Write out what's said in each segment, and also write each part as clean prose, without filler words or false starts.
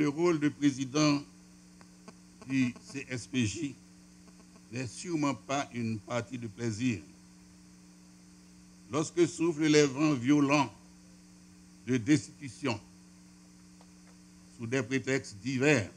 le rôle de président du CSPJ n'est sûrement pas une partie de plaisir. Lorsque soufflent les vents violents de destitution sous des prétextes divers,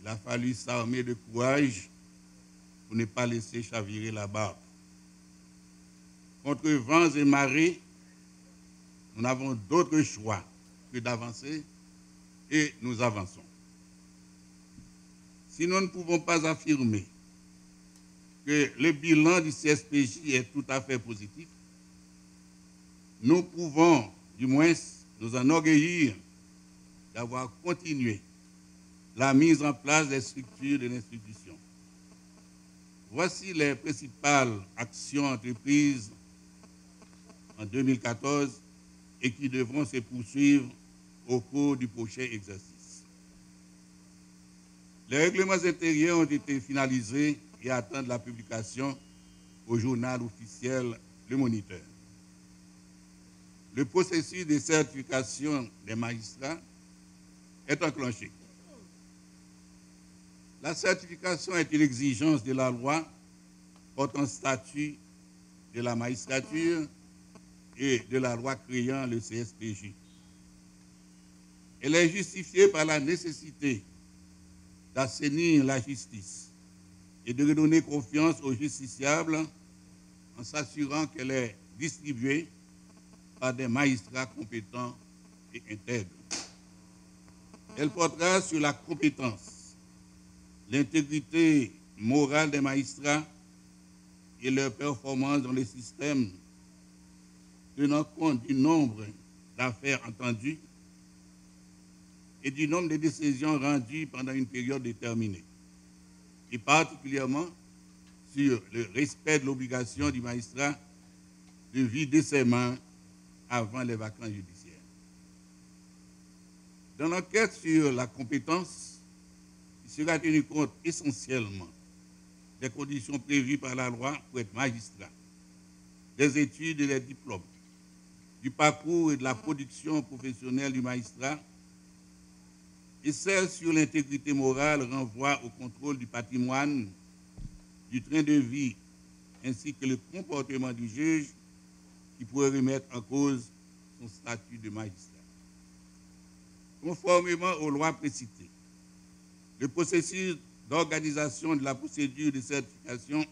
il a fallu s'armer de courage pour ne pas laisser chavirer la barque. Contre vents et marées, nous n'avons d'autre choix que d'avancer et nous avançons. Si nous ne pouvons pas affirmer que le bilan du CSPJ est tout à fait positif, nous pouvons du moins nous enorgueillir d'avoir continué la mise en place des structures de l'institution. Voici les principales actions entreprises en 2014 et qui devront se poursuivre au cours du prochain exercice. Les règlements intérieurs ont été finalisés et attendent la publication au journal officiel Le Moniteur. Le processus de certification des magistrats est enclenché. La certification est une exigence de la loi portant statut de la magistrature et de la loi créant le CSPJ. Elle est justifiée par la nécessité d'assainir la justice et de redonner confiance aux justiciables en s'assurant qu'elle est distribuée par des magistrats compétents et intègres. Elle portera sur la compétence, l'intégrité morale des magistrats et leur performance dans le système, tenant compte du nombre d'affaires entendues et du nombre de décisions rendues pendant une période déterminée, et particulièrement sur le respect de l'obligation du magistrat de vider ses mains avant les vacances judiciaires. Dans l'enquête sur la compétence, il sera tenu compte essentiellement des conditions prévues par la loi pour être magistrat, des études et des diplômes, du parcours et de la production professionnelle du magistrat, et celle sur l'intégrité morale renvoie au contrôle du patrimoine, du train de vie, ainsi que le comportement du juge qui pourrait remettre en cause son statut de magistrat. Conformément aux lois précitées, le processus d'organisation de la procédure de certification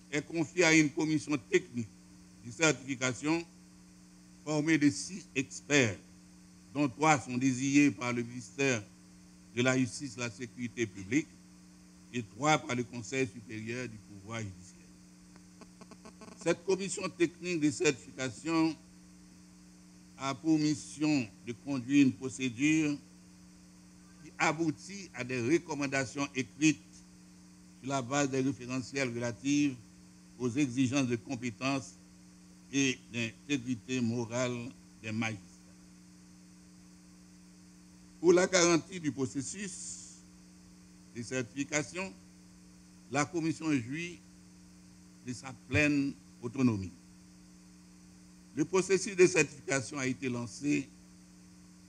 est confié à une commission technique de certification formée de 6 experts, dont 3 sont désignés par le ministère de la Justice et de la Sécurité publique et 3 par le Conseil supérieur du pouvoir judiciaire. Cette commission technique de certification a pour mission de conduire une procédure qui aboutit à des recommandations écrites sur la base des référentiels relatifs aux exigences de compétence et d'intégrité morale des magistrats. Pour la garantie du processus de certification, la Commission jouit de sa pleine autonomie. Le processus de certification a été lancé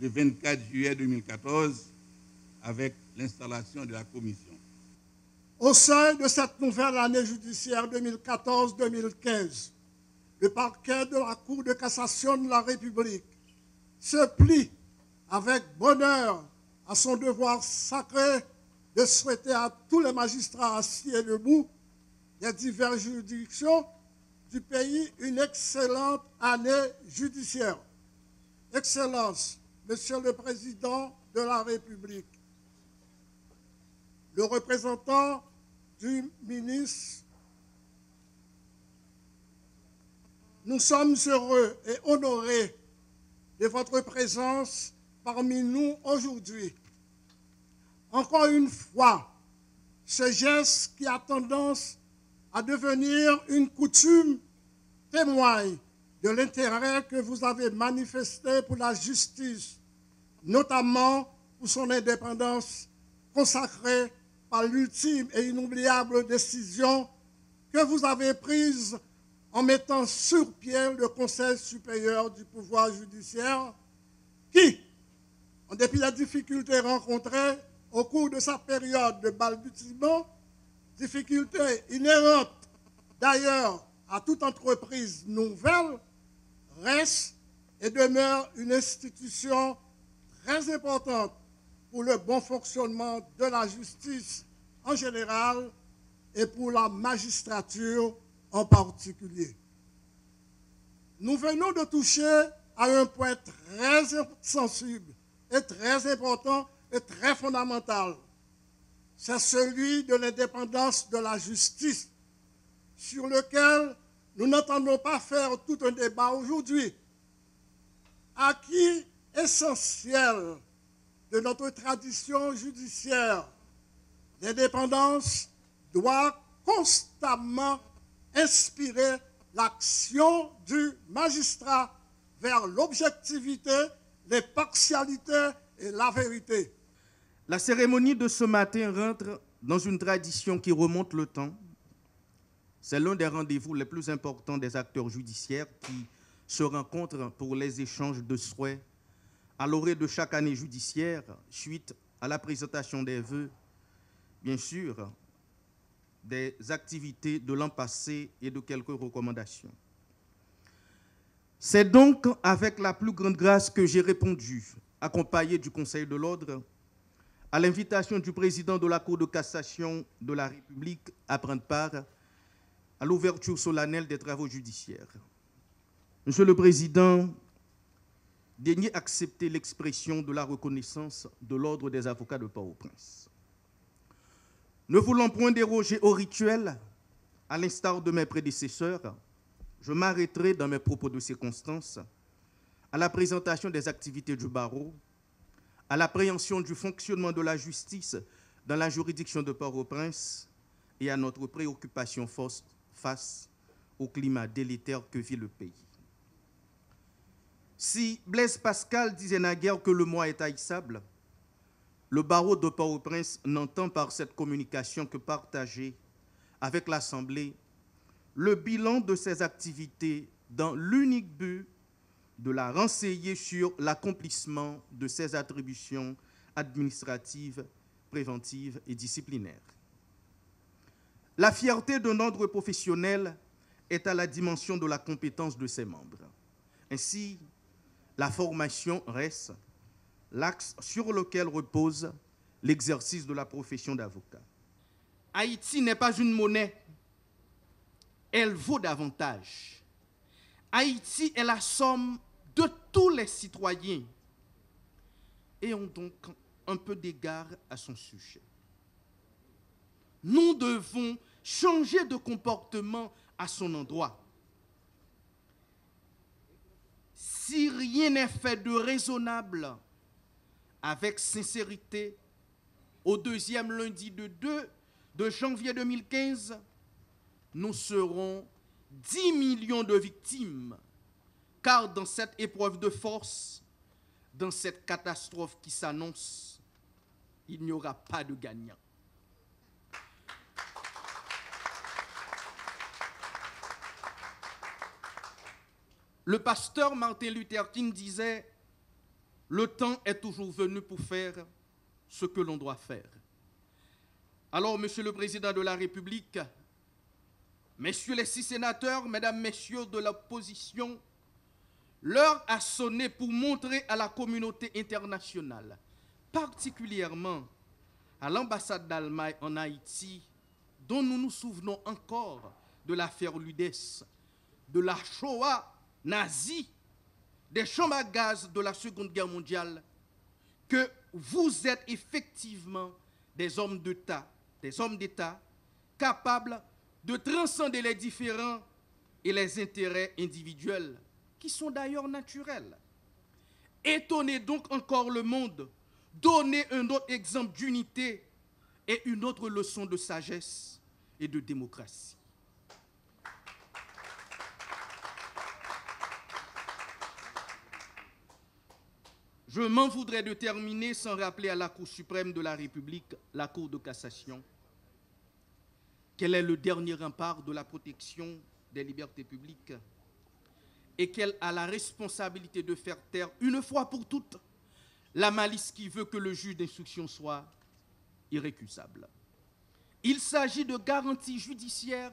le 24 juillet 2014 avec l'installation de la Commission. Au sein de cette nouvelle année judiciaire 2014-2015, le parquet de la Cour de cassation de la République se plie avec bonheur à son devoir sacré de souhaiter à tous les magistrats assis et debout des diverses juridictions du pays une excellente année judiciaire. Excellences, Monsieur le Président de la République, le représentant du ministre, nous sommes heureux et honorés de votre présence parmi nous aujourd'hui. Encore une fois, ce geste qui a tendance à devenir une coutume témoigne de l'intérêt que vous avez manifesté pour la justice, notamment pour son indépendance consacrée par l'ultime et inoubliable décision que vous avez prise en mettant sur pied le Conseil supérieur du pouvoir judiciaire qui, En dépit des difficultés rencontrées au cours de sa période de balbutiement, difficultés inhérentes d'ailleurs à toute entreprise nouvelle, reste et demeure une institution très importante pour le bon fonctionnement de la justice en général et pour la magistrature en particulier. Nous venons de toucher à un point très sensible et très important et très fondamental. C'est celui de l'indépendance de la justice, sur lequel nous n'entendons pas faire tout un débat aujourd'hui. Acquis essentiel de notre tradition judiciaire, l'indépendance doit constamment inspirer l'action du magistrat vers l'objectivité, l'impartialité et la vérité. La cérémonie de ce matin rentre dans une tradition qui remonte le temps. C'est l'un des rendez-vous les plus importants des acteurs judiciaires qui se rencontrent pour les échanges de souhaits à l'orée de chaque année judiciaire, suite à la présentation des vœux, bien sûr, des activités de l'an passé et de quelques recommandations. C'est donc avec la plus grande grâce que j'ai répondu, accompagné du Conseil de l'Ordre, à l'invitation du président de la Cour de cassation de la République à prendre part à l'ouverture solennelle des travaux judiciaires. Monsieur le Président, daignez accepter l'expression de la reconnaissance de l'Ordre des avocats de Port-au-Prince. Ne voulant point déroger au rituel, à l'instar de mes prédécesseurs, je m'arrêterai dans mes propos de circonstance à la présentation des activités du barreau, à l'appréhension du fonctionnement de la justice dans la juridiction de Port-au-Prince et à notre préoccupation face au climat délétère que vit le pays. Si Blaise Pascal disait naguère que le moi est haïssable, le barreau de Port-au-Prince n'entend par cette communication que partager avec l'Assemblée le bilan de ses activités dans l'unique but de la renseigner sur l'accomplissement de ses attributions administratives, préventives et disciplinaires. La fierté d'un ordre professionnel est à la dimension de la compétence de ses membres. Ainsi, la formation reste l'axe sur lequel repose l'exercice de la profession d'avocat. Haïti n'est pas une monnaie, elle vaut davantage. Haïti est la somme de tous les citoyens. Ayons donc un peu d'égard à son sujet. Nous devons changer de comportement à son endroit. Si rien n'est fait de raisonnable, avec sincérité, au deuxième lundi de janvier 2015, nous serons 10 millions de victimes, car dans cette épreuve de force, dans cette catastrophe qui s'annonce, il n'y aura pas de gagnant. Le pasteur Martin Luther King disait « Le temps est toujours venu pour faire ce que l'on doit faire ». Alors, Monsieur le Président de la République, Messieurs les 6 sénateurs, Mesdames, Messieurs de l'opposition, l'heure a sonné pour montrer à la communauté internationale, particulièrement à l'ambassade d'Allemagne en Haïti, dont nous nous souvenons encore de l'affaire Ludès, de la Shoah nazie, des chambres à gaz de la Seconde Guerre mondiale, que vous êtes effectivement des hommes d'État capables de transcender les différends et les intérêts individuels, qui sont d'ailleurs naturels. Étonnez donc encore le monde, donnez un autre exemple d'unité et une autre leçon de sagesse et de démocratie. Je m'en voudrais de terminer sans rappeler à la Cour suprême de la République, la Cour de cassation, qu'elle est le dernier rempart de la protection des libertés publiques et qu'elle a la responsabilité de faire taire une fois pour toutes la malice qui veut que le juge d'instruction soit irrécusable. Il s'agit de garanties judiciaires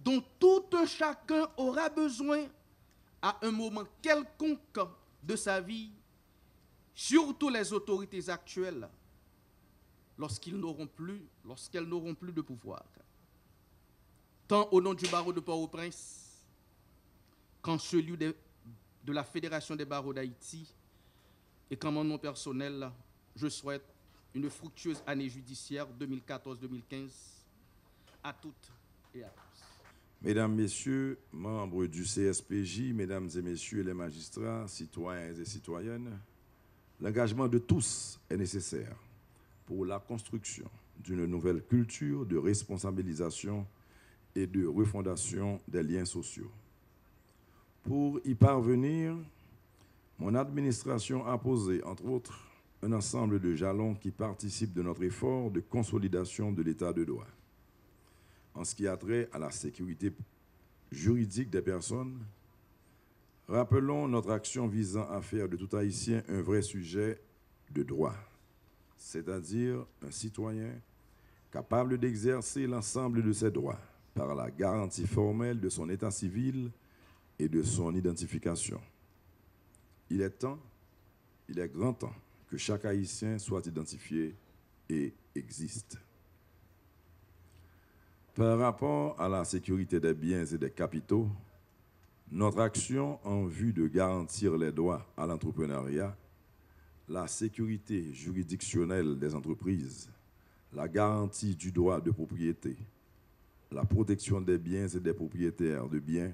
dont tout un chacun aura besoin à un moment quelconque de sa vie, surtout les autorités actuelles, lorsqu'elles n'auront plus de pouvoir. Tant au nom du barreau de Port-au-Prince qu'en celui de la Fédération des barreaux d'Haïti et qu'en mon nom personnel, je souhaite une fructueuse année judiciaire 2014-2015 à toutes et à tous. Mesdames, Messieurs, membres du CSPJ, Mesdames et Messieurs les magistrats, citoyens et citoyennes, l'engagement de tous est nécessaire pour la construction d'une nouvelle culture de responsabilisation et de refondation des liens sociaux. Pour y parvenir, mon administration a posé, entre autres, un ensemble de jalons qui participent de notre effort de consolidation de l'état de droit. En ce qui a trait à la sécurité juridique des personnes, rappelons notre action visant à faire de tout Haïtien un vrai sujet de droit, c'est-à-dire un citoyen capable d'exercer l'ensemble de ses droits par la garantie formelle de son état civil et de son identification. Il est grand temps que chaque Haïtien soit identifié et existe. Par rapport à la sécurité des biens et des capitaux, notre action en vue de garantir les droits à l'entrepreneuriat, la sécurité juridictionnelle des entreprises, la garantie du droit de propriété, la protection des biens et des propriétaires de biens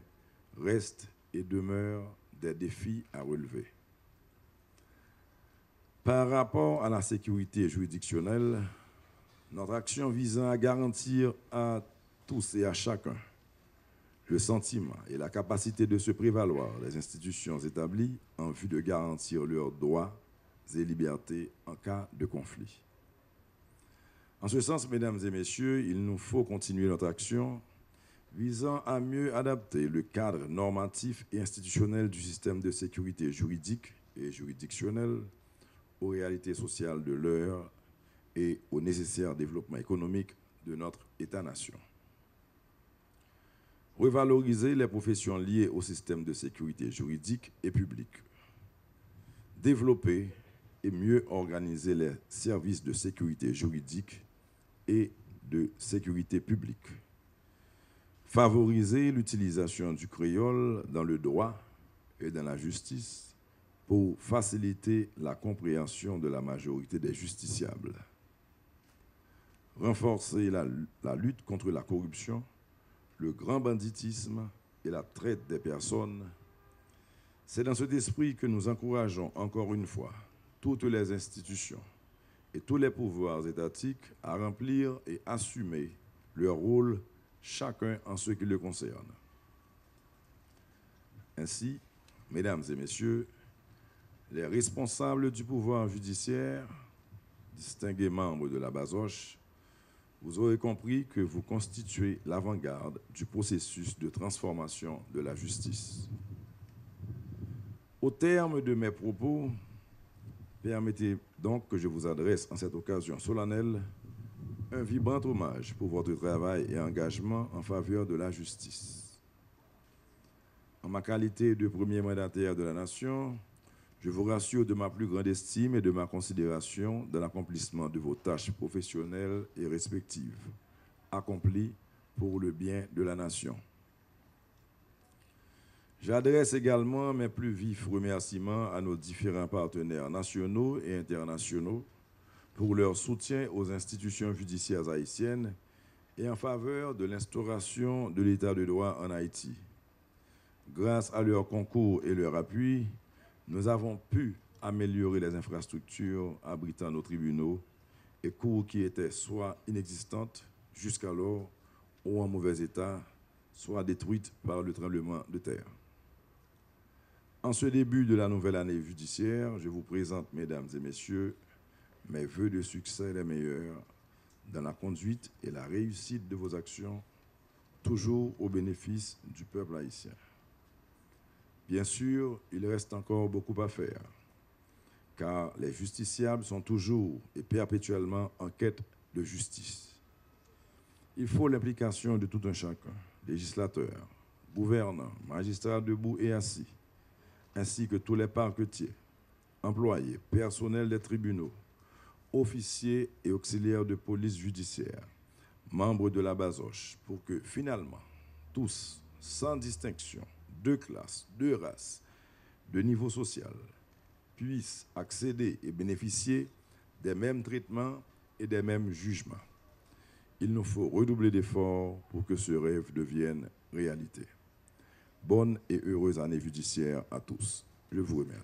reste et demeure des défis à relever. Par rapport à la sécurité juridictionnelle, notre action visant à garantir à tous et à chacun le sentiment et la capacité de se prévaloir des institutions établies en vue de garantir leurs droits et libertés en cas de conflit. En ce sens, mesdames et messieurs, il nous faut continuer notre action visant à mieux adapter le cadre normatif et institutionnel du système de sécurité juridique et juridictionnelle aux réalités sociales de l'heure et au nécessaire développement économique de notre État-nation. Revaloriser les professions liées au système de sécurité juridique et publique. Développer et mieux organiser les services de sécurité juridique et de sécurité publique. Favoriser l'utilisation du créole dans le droit et dans la justice pour faciliter la compréhension de la majorité des justiciables. Renforcer la lutte contre la corruption, le grand banditisme et la traite des personnes. C'est dans cet esprit que nous encourageons encore une fois toutes les institutions et tous les pouvoirs étatiques à remplir et assumer leur rôle, chacun en ce qui le concerne. Ainsi, mesdames et messieurs, les responsables du pouvoir judiciaire, distingués membres de la BASOCH, vous aurez compris que vous constituez l'avant-garde du processus de transformation de la justice. Au terme de mes propos, permettez donc que je vous adresse en cette occasion solennelle un vibrant hommage pour votre travail et engagement en faveur de la justice. En ma qualité de premier mandataire de la nation, je vous rassure de ma plus grande estime et de ma considération dans l'accomplissement de vos tâches professionnelles et respectives, accomplies pour le bien de la nation. J'adresse également mes plus vifs remerciements à nos différents partenaires nationaux et internationaux pour leur soutien aux institutions judiciaires haïtiennes et en faveur de l'instauration de l'état de droit en Haïti. Grâce à leur concours et leur appui, nous avons pu améliorer les infrastructures abritant nos tribunaux et cours qui étaient soit inexistantes jusqu'alors ou en mauvais état, soit détruites par le tremblement de terre. En ce début de la nouvelle année judiciaire, je vous présente, mesdames et messieurs, mes vœux de succès les meilleurs dans la conduite et la réussite de vos actions, toujours au bénéfice du peuple haïtien. Bien sûr, il reste encore beaucoup à faire, car les justiciables sont toujours et perpétuellement en quête de justice. Il faut l'implication de tout un chacun, législateurs, gouvernants, magistrats debout et assis, ainsi que tous les parquetiers, employés, personnels des tribunaux, officiers et auxiliaires de police judiciaire, membres de la BASOCH, pour que finalement, tous, sans distinction, de classe, de race, de niveau social, puissent accéder et bénéficier des mêmes traitements et des mêmes jugements. Il nous faut redoubler d'efforts pour que ce rêve devienne réalité. Bonne et heureuse année judiciaire à tous. Je vous remercie.